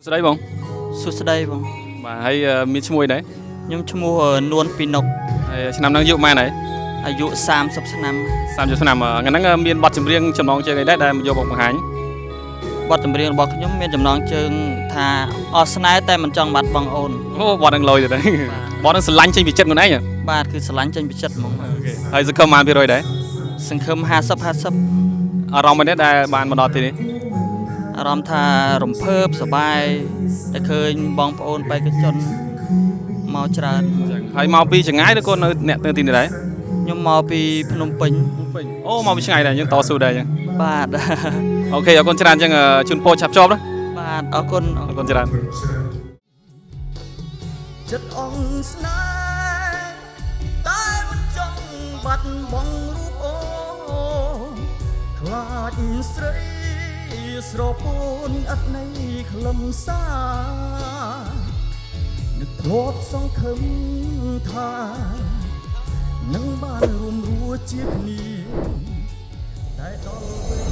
ស្ដីបងសួស្ដីបងបាទហើយមានឈ្មោះអីដែរខ្ញុំឈ្មោះនួនពីនុកហើយឆ្នាំហ្នឹងអាយុប៉ុន្មានហើយអាយុ30ឆ្នាំ30ឆ្នាំថ្ងៃហ្នឹងមានបទចម្រៀងចំណងជើងអីដែរដែលយកមកបង្ហាញបទចម្រៀងរបស់ខ្ញុំមានចំណងជើងថាអស់ស្នេហ៍តែមិនចង់បាត់បង់អូនអូបទហ្នឹងលយទៅដែរបទហ្នឹងស្រឡាញ់ចេញពីចិត្តខ្លួនឯងបាទគឺស្រឡាញ់ចេញពីចិត្តហ្មងហើយសង្ឃឹមបានពី100ដែរសង្ឃឹម50 អារម្មណ៍មិនទេដែលបានមកដល់ទីនេះអារម្មណ៍ថារំភើបសប្បាយតែឃើញបងប្អូនបេក្ខជនមកច្រើនហើយមកពីចម្ងាយឬក៏នៅអ្នកនៅទីនេះដែរខ្ញុំមកពីភ្នំពេញអូមកពីឆ្ងាយដែរយើងតស៊ូដែរយើងបាទអូខេអរគុណច្រើនអញ្ចឹងជូនពរឆាប់ជាប់ណាបាទអរគុណច្រើនចិត្តអងស្នេហ៍តែមិនចង់បាត់បង់រូបអូនខ្លាចស្រីស្រពោនអត់នៃខ្លឹមសារនឹកធ្លាប់សង្ឃឹមថានឹងបានរួមរស់ជាគ្នាតែដល់ពេល